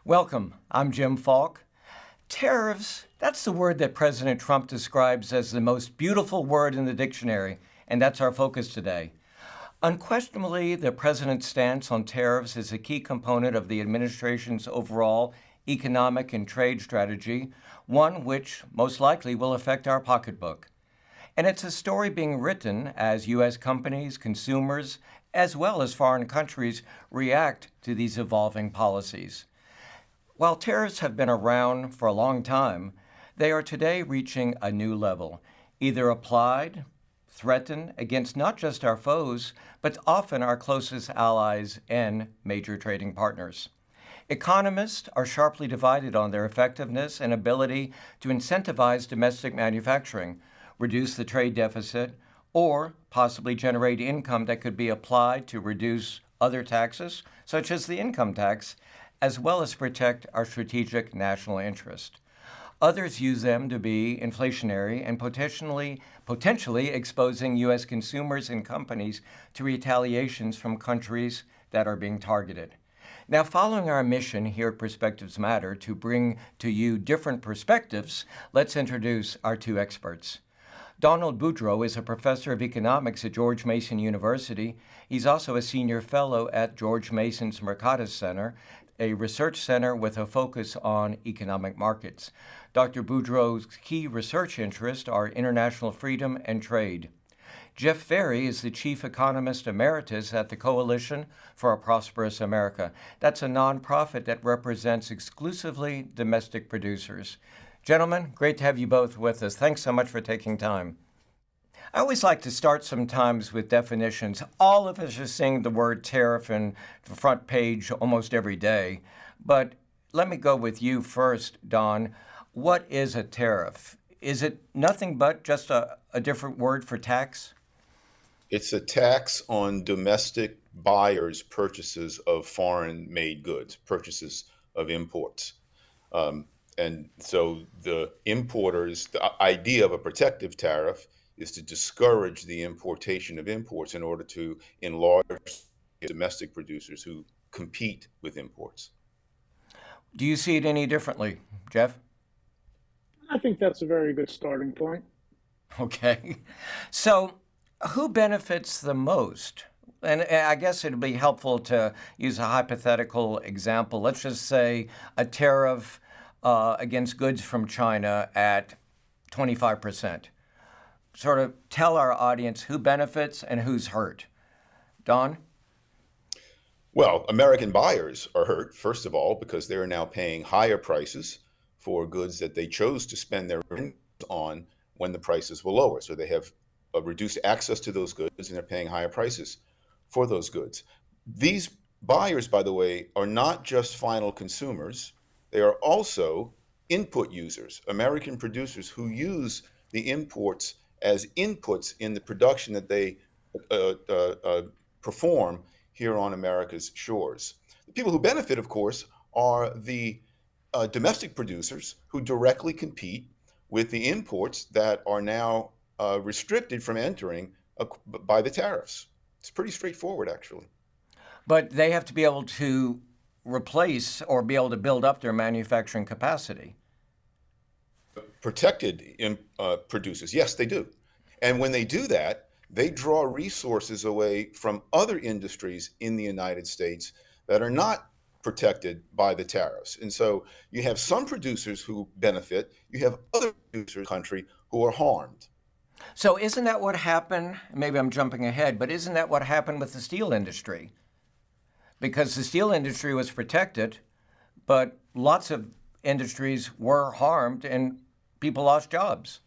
Welcome. I'm Jim Falk. Tariffs, that's the word that President Trump describes as the most beautiful word in the dictionary, and that's our focus today. Unquestionably, the president's stance on tariffs is a key component of the administration's overall economic and trade strategy, one which most likely will affect our pocketbook. And it's a story being written as U.S. companies, consumers, as well as foreign countries react to these evolving policies. While tariffs have been around for a long time, they are today reaching a new level, either applied, threatened against not just our foes, but often our closest allies and major trading partners. Economists are sharply divided on their effectiveness and ability to incentivize domestic manufacturing, reduce the trade deficit, or possibly generate income that could be applied to reduce other taxes, such as the income tax, as well as protect our strategic national interest. Others use them to be inflationary and potentially exposing U.S. consumers and companies to retaliations from countries that are being targeted. Now, following our mission here at Perspectives Matter to bring to you different perspectives, let's introduce our two experts. Donald Boudreaux is a professor of economics at George Mason University. He's also a senior fellow at George Mason's Mercatus Center, a research center with a focus on economic markets. Dr. Boudreaux's key research interests are international freedom and trade. Jeff Ferry is the chief economist emeritus at the Coalition for a Prosperous America. That's a nonprofit that represents exclusively domestic producers. Gentlemen, great to have you both with us. Thanks so much for taking time. I always like to start sometimes with definitions. All of us are seeing the word tariff in the front page almost every day. But let me go with you first, Don. What is a tariff? Is it nothing but just a different word for tax? It's a tax on domestic buyers' purchases of foreign-made goods, purchases of imports. And so the importers, the idea of a protective tariff is to discourage the importation of imports in order to enlarge domestic producers who compete with imports. Do you see it any differently, Jeff? I think that's a very good starting point. Okay. So who benefits the most? And I guess it'd be helpful to use a hypothetical example. Let's just say a tariff against goods from China at 25%. Sort of tell our audience who benefits and who's hurt. Don? Well, American buyers are hurt, first of all, because they're now paying higher prices for goods that they chose to spend their income on when the prices were lower. So they have a reduced access to those goods and they're paying higher prices for those goods. These buyers, by the way, are not just final consumers. They are also input users, American producers who use the imports as inputs in the production that they perform here on America's shores. The people who benefit, of course, are the domestic producers who directly compete with the imports that are now restricted from entering by the tariffs. It's pretty straightforward, actually. But they have to be able to replace or be able to build up their manufacturing capacity. Protected producers, yes, they do. And when they do that, they draw resources away from other industries in the United States that are not protected by the tariffs. And so you have some producers who benefit, you have other producers in the country who are harmed. So isn't that what happened? Maybe I'm jumping ahead, but isn't that what happened with the steel industry? Because the steel industry was protected, but lots of industries were harmed and people lost jobs.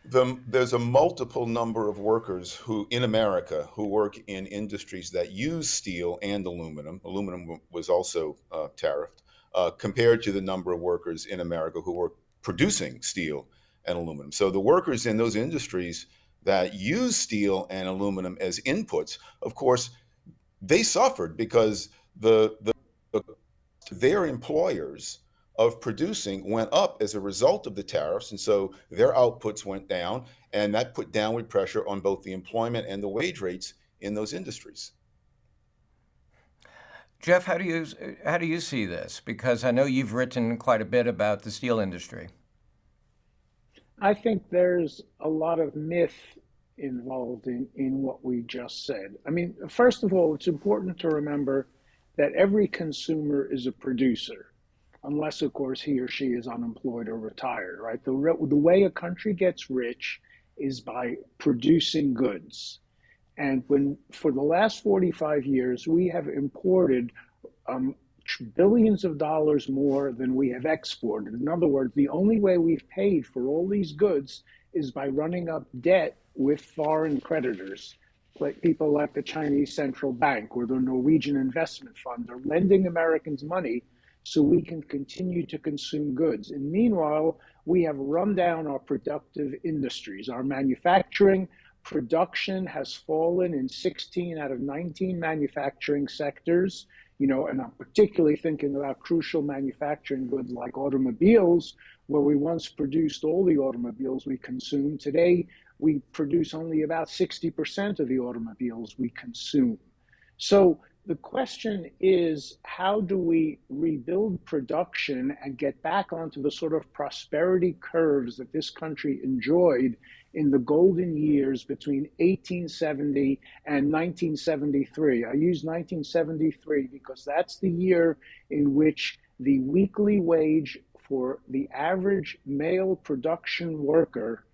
There's a multiple number of workers who in America who work in industries that use steel and aluminum. Aluminum was also tariffed compared to the number of workers in America who were producing steel and aluminum. So the workers in those industries that use steel and aluminum as inputs, of course, they suffered because their employers of producing went up as a result of the tariffs. And so their outputs went down, and that put downward pressure on both the employment and the wage rates in those industries. Jeff, how do you see this? Because I know you've written quite a bit about the steel industry. I think there's a lot of myth involved in what we just said. I mean, first of all, it's important to remember that every consumer is a producer, unless, of course, he or she is unemployed or retired, right? The way a country gets rich is by producing goods. And when for the last 45 years, we have imported um, billions of dollars more than we have exported. In other words, the only way we've paid for all these goods is by running up debt with foreign creditors, like people like the Chinese Central Bank or the Norwegian Investment Fund are lending Americans money so we can continue to consume goods. And meanwhile, we have run down our productive industries. Our manufacturing production has fallen in 16 out of 19 manufacturing sectors, and I'm particularly thinking about crucial manufacturing goods like automobiles, where we once produced all the automobiles we consume. Today, we produce only about 60% of the automobiles we consume. So the question is, how do we rebuild production and get back onto the sort of prosperity curves that this country enjoyed in the golden years between 1870 and 1973? I use 1973 because that's the year in which the weekly wage for the average male production worker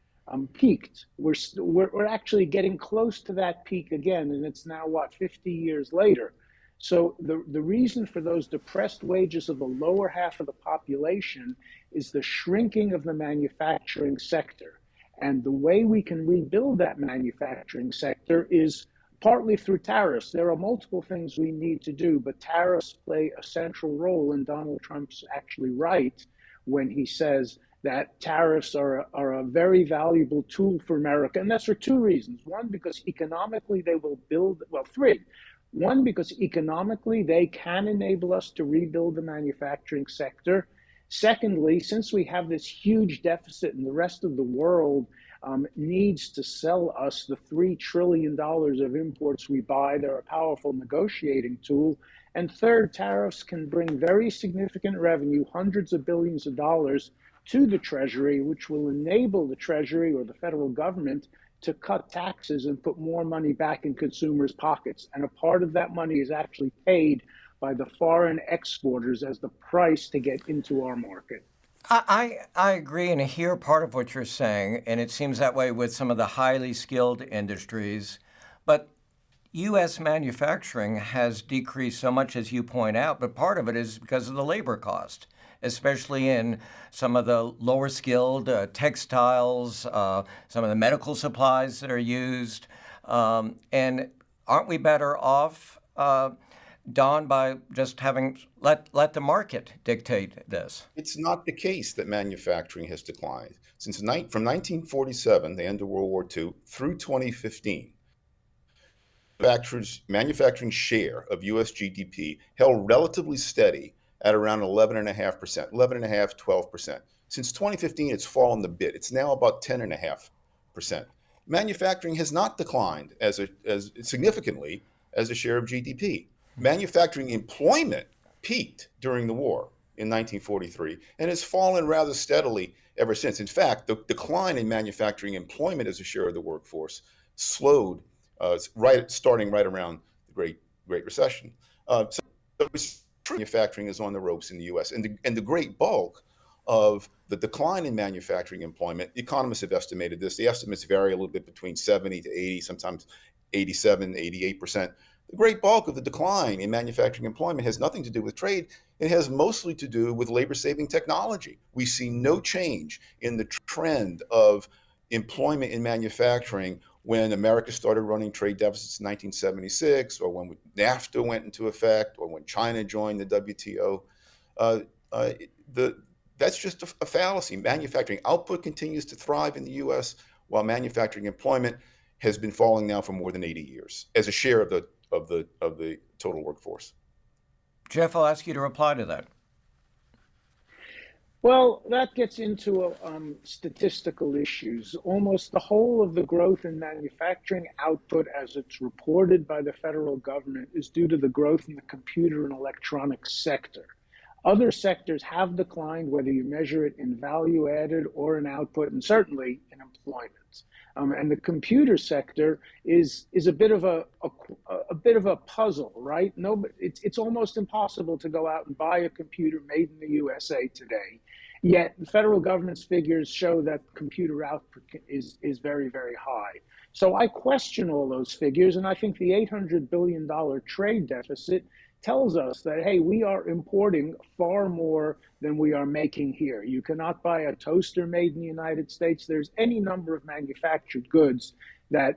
peaked. We're actually getting close to that peak again, and it's now, 50 years later. So the reason for those depressed wages of the lower half of the population is the shrinking of the manufacturing sector. And the way we can rebuild that manufacturing sector is partly through tariffs. There are multiple things we need to do, but tariffs play a central role, and Donald Trump's actually right when he says that tariffs are a very valuable tool for America. And that's for two reasons. One, because economically they will build, three. One, because economically they can enable us to rebuild the manufacturing sector. Secondly, since we have this huge deficit and the rest of the world needs to sell us the $3 trillion of imports we buy, they're a powerful negotiating tool. And third, tariffs can bring very significant revenue, hundreds of billions of dollars, to the Treasury, which will enable the Treasury or the federal government to cut taxes and put more money back in consumers' pockets. And a part of that money is actually paid by the foreign exporters as the price to get into our market. I agree and hear part of what you're saying, and it seems that way with some of the highly skilled industries. But U.S. manufacturing has decreased so much, as you point out, but part of it is because of the labor cost, especially in some of the lower skilled textiles, some of the medical supplies that are used. And aren't we better off, Don, by just having let the market dictate this? It's not the case that manufacturing has declined. From 1947, the end of World War II, through 2015, manufacturing share of U.S. GDP held relatively steady at around 11.5%, 11.5, 12%. Since 2015, it's fallen a bit. It's now about 10.5%. Manufacturing has not declined as significantly as a share of GDP. Manufacturing employment peaked during the war in 1943 and has fallen rather steadily ever since. In fact, the decline in manufacturing employment as a share of the workforce slowed starting right around the Great Recession. So manufacturing is on the ropes in the U.S. And the great bulk of the decline in manufacturing employment, economists have estimated this. The estimates vary a little bit between 70 to 80, sometimes 87, 88%. The great bulk of the decline in manufacturing employment has nothing to do with trade. It has mostly to do with labor-saving technology. We see no change in the trend of employment in manufacturing when America started running trade deficits in 1976, or when NAFTA went into effect, or when China joined the WTO. That's just a fallacy. Manufacturing output continues to thrive in the U.S., while manufacturing employment has been falling now for more than 80 years as a share of the total workforce. Jeff, I'll ask you to reply to that. Well, that gets into statistical issues. Almost the whole of the growth in manufacturing output, as it's reported by the federal government, is due to the growth in the computer and electronics sector. Other sectors have declined, whether you measure it in value added or in output, and certainly in employment. And the computer sector is a bit of a bit of a puzzle, right? No, it's almost impossible to go out and buy a computer made in the USA today. Yet the federal government's figures show that computer output is very, very high. So I question all those figures, and I think the $800 billion trade deficit tells us that, hey, we are importing far more than we are making here. You cannot buy a toaster made in the United States. There's any number of manufactured goods that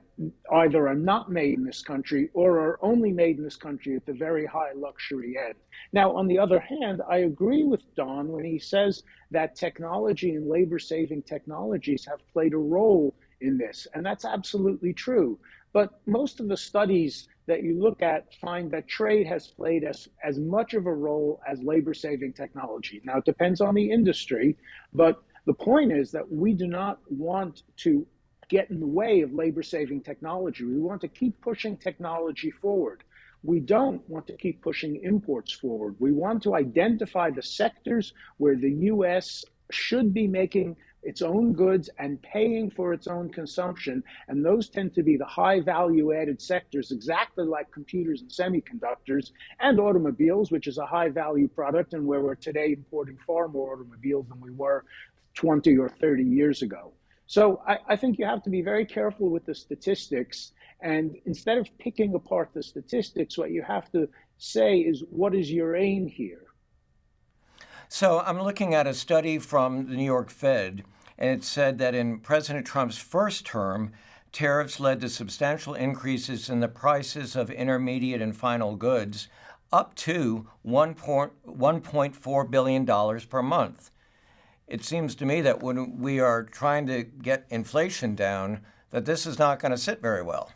either are not made in this country or are only made in this country at the very high luxury end. Now, on the other hand, I agree with Don when he says that technology and labor-saving technologies have played a role in this, and that's absolutely true. But most of the studies that you look at find that trade has played as much of a role as labor-saving technology. Now, it depends on the industry, but the point is that we do not want to get in the way of labor-saving technology. We want to keep pushing technology forward. We don't want to keep pushing imports forward. We want to identify the sectors where the U.S. should be making its own goods and paying for its own consumption. And those tend to be the high value added sectors, exactly like computers and semiconductors and automobiles, which is a high value product and where we're today importing far more automobiles than we were 20 or 30 years ago. So I think you have to be very careful with the statistics. And instead of picking apart the statistics, what you have to say is, what is your aim here? So I'm looking at a study from the New York Fed, and it said that in President Trump's first term, tariffs led to substantial increases in the prices of intermediate and final goods, up to $1.4 billion per month. It seems to me that when we are trying to get inflation down, that this is not going to sit very well.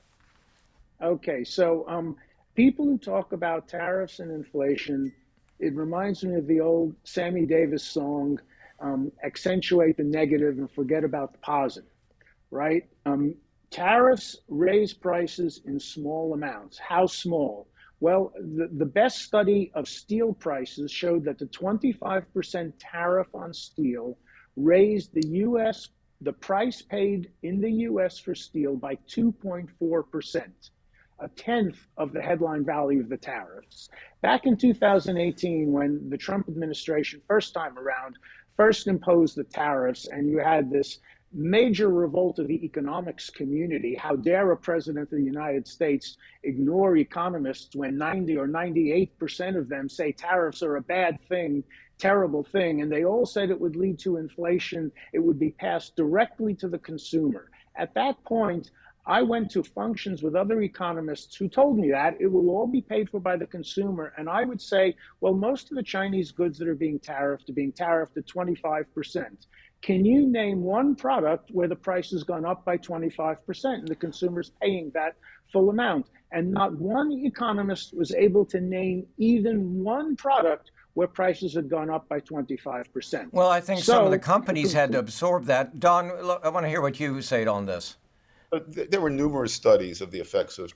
Okay, so people who talk about tariffs and inflation, it reminds me of the old Sammy Davis song, accentuate the negative and forget about the positive, right? Tariffs raise prices in small amounts. How small? Well, the best study of steel prices showed that the 25% tariff on steel raised the price paid in the US for steel by 2.4%. A tenth of the headline value of the tariffs. Back in 2018, when the Trump administration first time around first imposed the tariffs, and you had this major revolt of the economics community. How dare a president of the United States ignore economists when 90 or 98% of them say tariffs are a bad thing, terrible thing, and they all said it would lead to inflation, it would be passed directly to the consumer. At that point, I went to functions with other economists who told me that it will all be paid for by the consumer. And I would say, well, most of the Chinese goods that are being tariffed at 25%. Can you name one product where the price has gone up by 25% and the consumer's paying that full amount? And not one economist was able to name even one product where prices had gone up by 25%. Well, I think some of the companies had to absorb that. Don, I want to hear what you say on this. There were numerous studies of the effects of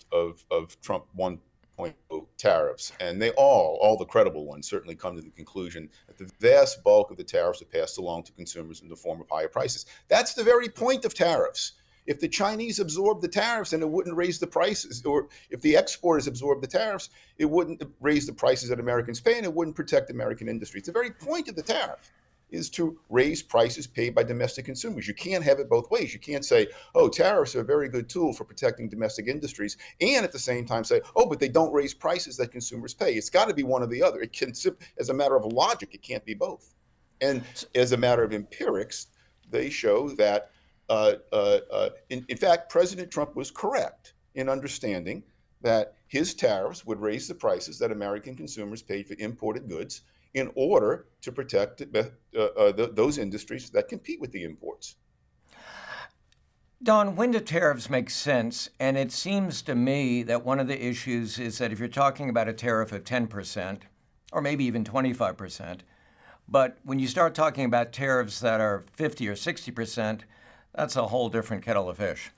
Trump 1.0 tariffs, and they all the credible ones, certainly come to the conclusion that the vast bulk of the tariffs are passed along to consumers in the form of higher prices. That's the very point of tariffs. If the Chinese absorbed the tariffs, then it wouldn't raise the prices, or if the exporters absorbed the tariffs, it wouldn't raise the prices that Americans pay, and it wouldn't protect American industry. It's the very point of the tariff is to raise prices paid by domestic consumers. You can't have it both ways. You can't say, oh, tariffs are a very good tool for protecting domestic industries, and at the same time say, oh, but they don't raise prices that consumers pay. It's got to be one or the other. It can, as a matter of logic, it can't be both. And as a matter of empirics, they show that, in fact, President Trump was correct in understanding that his tariffs would raise the prices that American consumers paid for imported goods in order to protect those industries that compete with the imports. Don, when do tariffs make sense? And it seems to me that one of the issues is that if you're talking about a tariff of 10%, or maybe even 25%, But when you start talking about tariffs that are 50 or 60%, that's a whole different kettle of fish.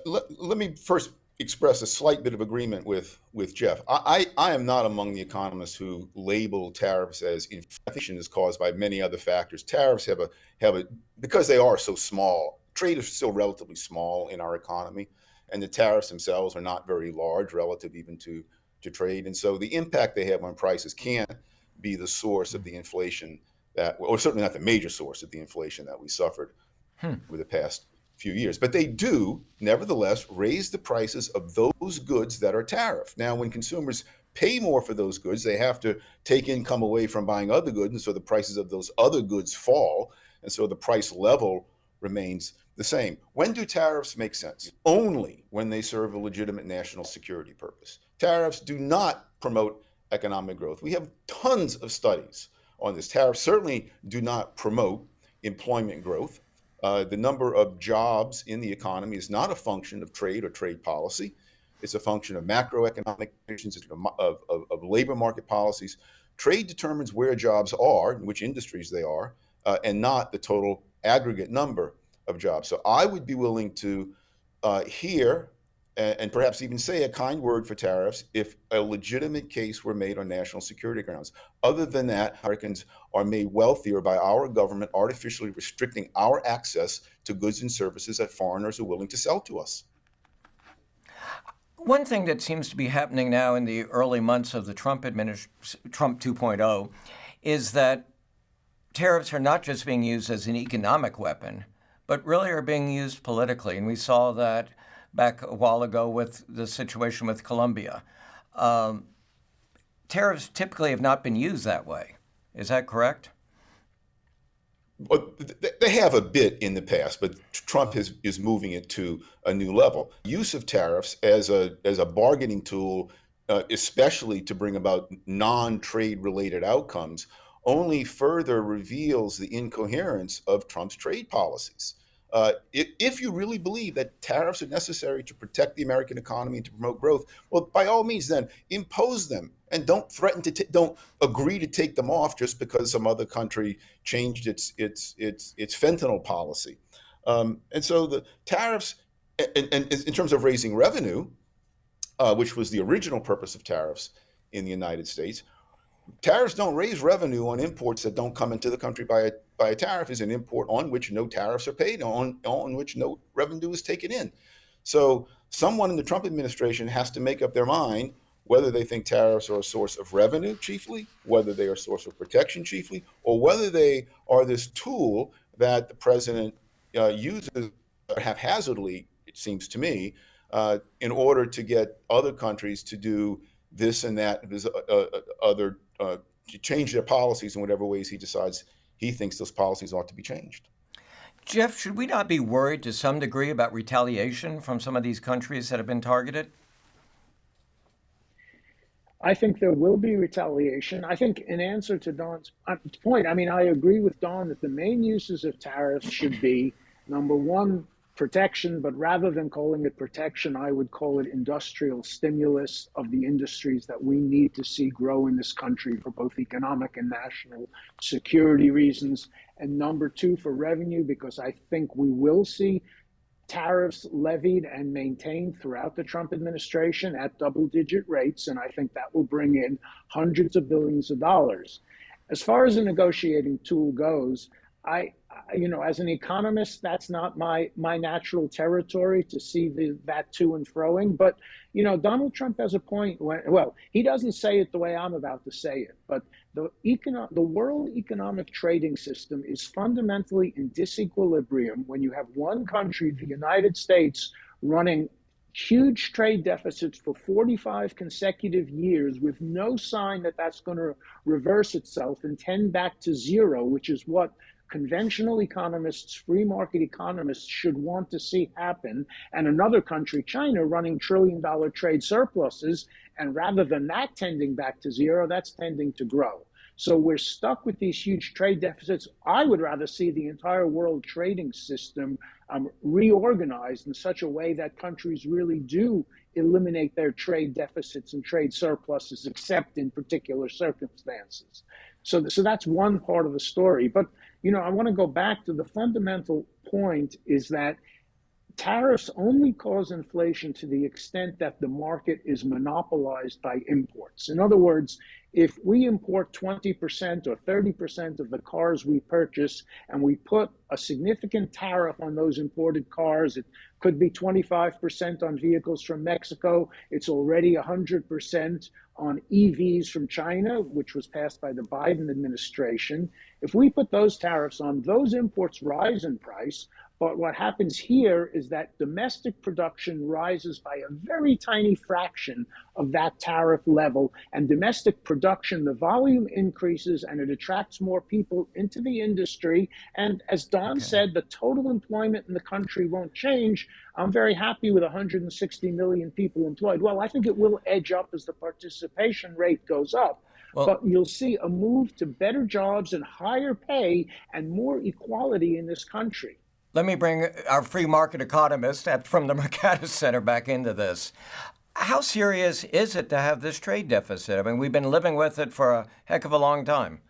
Let me first express a slight bit of agreement with Jeff. I am not among the economists who label tariffs as inflation is caused by many other factors. Tariffs have a because they are so small. Trade is still relatively small in our economy, and the tariffs themselves are not very large relative even to trade. And so the impact they have on prices can't be the source of the inflation that, or certainly not the major source of the inflation that we suffered over the past few years. But they do, nevertheless, raise the prices of those goods that are tariffed. Now, when consumers pay more for those goods, they have to take income away from buying other goods, and so the prices of those other goods fall, and so the price level remains the same. When do tariffs make sense? Only when they serve a legitimate national security purpose. Tariffs do not promote economic growth. We have tons of studies on this. Tariffs certainly do not promote employment growth. The number of jobs in the economy is not a function of trade or trade policy. It's a function of macroeconomic conditions, of labor market policies. Trade determines where jobs are, in which industries they are, and not the total aggregate number of jobs. So I would be willing to hear and perhaps even say a kind word for tariffs if a legitimate case were made on national security grounds. Other than that, Americans are made wealthier by our government artificially restricting our access to goods and services that foreigners are willing to sell to us. One thing that seems to be happening now in the early months of the Trump 2.0 is that tariffs are not just being used as an economic weapon, but really are being used politically. And we saw that back a while ago with the situation with Colombia. Tariffs typically have not been used that way. Is that correct? Well, they have a bit in the past, but Trump is moving it to a new level. Use of tariffs as a bargaining tool, especially to bring about non-trade related outcomes, only further reveals the incoherence of Trump's trade policies. If you really believe that tariffs are necessary to protect the American economy and to promote growth, well, by all means, then impose them and don't threaten to don't agree to take them off just because some other country changed its fentanyl policy. And so the tariffs, and in terms of raising revenue, which was the original purpose of tariffs in the United States. Tariffs don't raise revenue on imports that don't come into the country by a tariff is an import on which no tariffs are paid, on which no revenue is taken in. So someone in the Trump administration has to make up their mind whether they think tariffs are a source of revenue chiefly, whether they are a source of protection chiefly, or whether they are this tool that the president uses haphazardly, it seems to me, in order to get other countries to do this and that, other to change their policies in whatever ways he thinks those policies ought to be changed. Jeff, should we not be worried to some degree about retaliation from some of these countries that have been targeted? I think there will be retaliation. I think in answer to Don's point, I mean, I agree with Don that the main uses of tariffs should be, number one, protection, but rather than calling it protection, I would call it industrial stimulus of the industries that we need to see grow in this country for both economic and national security reasons. And number two, for revenue, because I think we will see tariffs levied and maintained throughout the Trump administration at double-digit rates, and I think that will bring in hundreds of billions of dollars. As far as a negotiating tool goes, as an economist, that's not my natural territory to see that to and froing. But, Donald Trump has a point he doesn't say it the way I'm about to say it, but the world economic trading system is fundamentally in disequilibrium when you have one country, the United States, running huge trade deficits for 45 consecutive years with no sign that that's going to reverse itself and tend back to zero, which is what conventional economists, free market economists should want to see happen, and another country, China, running trillion-dollar trade surpluses, and rather than that tending back to zero, that's tending to grow. So we're stuck with these huge trade deficits. I would rather see the entire world trading system reorganized in such a way that countries really do eliminate their trade deficits and trade surpluses, except in particular circumstances. So that's one part of the story. But I want to go back to the fundamental point is that tariffs only cause inflation to the extent that the market is monopolized by imports. In other words, if we import 20% or 30% of the cars we purchase and we put a significant tariff on those imported cars, it could be 25% on vehicles from Mexico. It's already 100% on EVs from China, which was passed by the Biden administration. If we put those tariffs on, those imports rise in price. But what happens here is that domestic production rises by a very tiny fraction of that tariff level. And domestic production, the volume increases and it attracts more people into the industry. And as Don said, the total employment in the country won't change. I'm very happy with 160 million people employed. Well, I think it will edge up as the participation rate goes up. Well, but you'll see a move to better jobs and higher pay and more equality in this country. let me bring our free market economist from the Mercatus Center back into this. How serious is it to have this trade deficit? I mean, we've been living with it for a heck of a long time.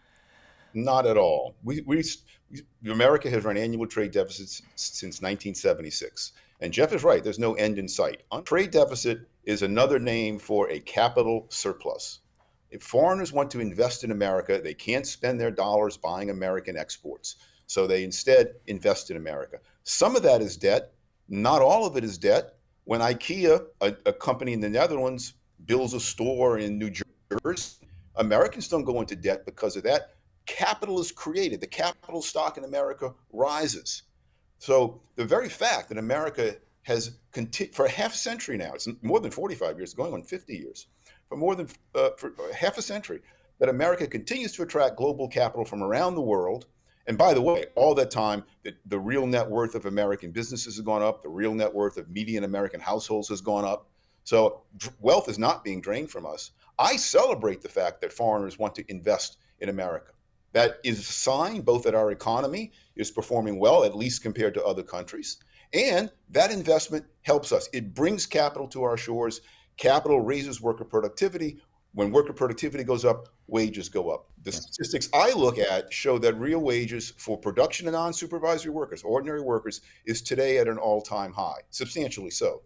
Not at all. America has run annual trade deficits since 1976. And Jeff is right. There's no end in sight. Trade deficit is another name for a capital surplus. If foreigners want to invest in America, they can't spend their dollars buying American exports. So they instead invest in America. Some of that is debt. Not all of it is debt. When IKEA, a company in the Netherlands, builds a store in New Jersey, Americans don't go into debt because of that. Capital is created. The capital stock in America rises. So the very fact that America has continued for half a century now, it's more than 45 years, going on 50 years, for half a century, that America continues to attract global capital from around the world. And by the way, all that time, the real net worth of American businesses has gone up. The real net worth of median American households has gone up. So wealth is not being drained from us. I celebrate the fact that foreigners want to invest in America. That is a sign both that our economy is performing well, at least compared to other countries, and that investment helps us. It brings capital to our shores. Capital raises worker productivity. When worker productivity goes up, wages go up. The statistics I look at show that real wages for production and non-supervisory workers, ordinary workers, is today at an all-time high, substantially so.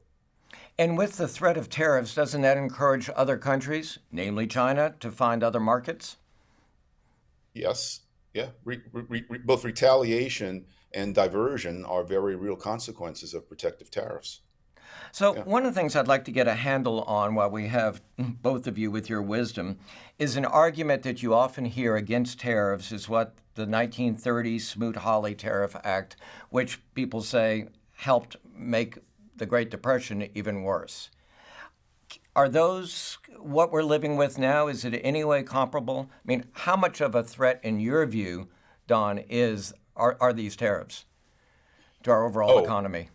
And with the threat of tariffs, doesn't that encourage other countries, namely China, to find other markets? Yes, yeah. Both retaliation and diversion are very real consequences of protective tariffs. So one of the things I'd like to get a handle on while we have both of you with your wisdom is an argument that you often hear against tariffs is what the 1930 Smoot-Hawley Tariff Act, which people say helped make the Great Depression even worse. Are those what we're living with now? Is it in any way comparable? I mean, how much of a threat, in your view, Don, are these tariffs to our overall economy?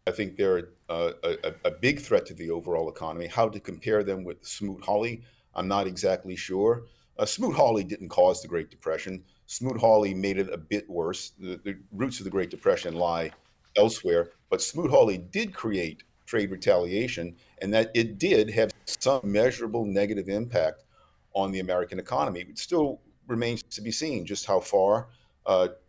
I think they're a big threat to the overall economy. How to compare them with Smoot-Hawley, I'm not exactly sure. Smoot-Hawley didn't cause the Great Depression. Smoot-Hawley made it a bit worse. The roots of the Great Depression lie elsewhere, but Smoot-Hawley did create trade retaliation, and that it did have some measurable negative impact on the American economy. It still remains to be seen just how far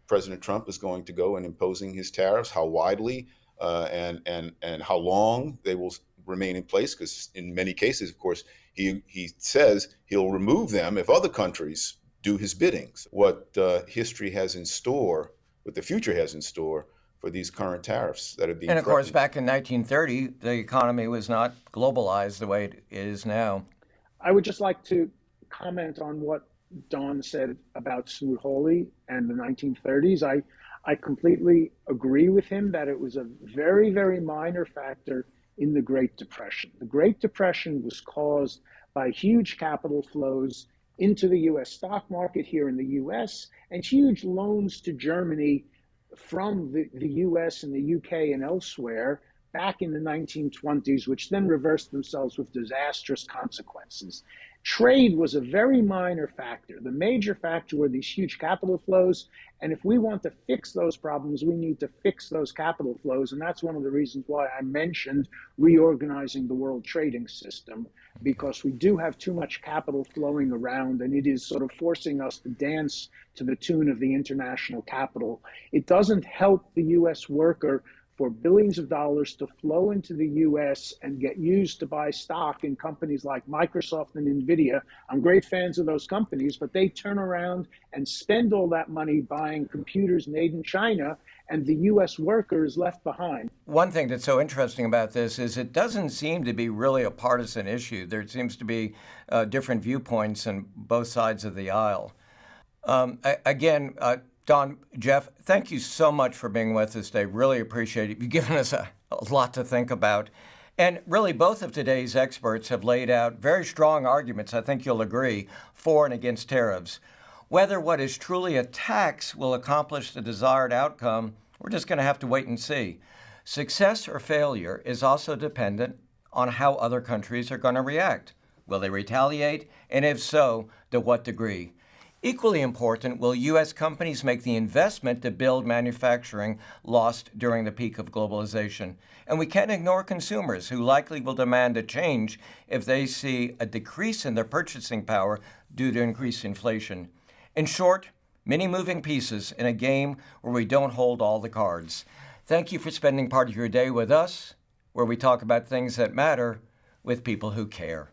President Trump is going to go in imposing his tariffs, how widely and how long they will remain in place. Because in many cases, of course, he says he'll remove them if other countries do his biddings. What history has in store, what the future has in store for these current tariffs that are being And of threatened. course, back in 1930, the economy was not globalized the way it is now. I would just like to comment on what Don said about Smoot-Hawley and the 1930s. I completely agree with him that it was a very, very minor factor in the Great Depression. The Great Depression was caused by huge capital flows into the U.S. stock market here in the U.S. and huge loans to Germany from the U.S. and the U.K. and elsewhere back in the 1920s, which then reversed themselves with disastrous consequences. Trade was a very minor factor. The major factor were these huge capital flows. And if we want to fix those problems, we need to fix those capital flows. And that's one of the reasons why I mentioned reorganizing the world trading system, because we do have too much capital flowing around, and it is sort of forcing us to dance to the tune of the international capital. It doesn't help the US worker for billions of dollars to flow into the US and get used to buy stock in companies like Microsoft and Nvidia. I'm great fans of those companies, but they turn around and spend all that money buying computers made in China, and the US worker is left behind. One thing that's so interesting about this is it doesn't seem to be really a partisan issue. There seems to be different viewpoints on both sides of the aisle. Again, Don, Jeff, thank you so much for being with us today. Really appreciate it. You've given us a lot to think about. And really, both of today's experts have laid out very strong arguments, I think you'll agree, for and against tariffs. Whether what is truly a tax will accomplish the desired outcome, we're just going to have to wait and see. Success or failure is also dependent on how other countries are going to react. Will they retaliate? And if so, to what degree? Equally important, will U.S. companies make the investment to build manufacturing lost during the peak of globalization? And we can't ignore consumers, who likely will demand a change if they see a decrease in their purchasing power due to increased inflation. In short, many moving pieces in a game where we don't hold all the cards. Thank you for spending part of your day with us, where we talk about things that matter with people who care.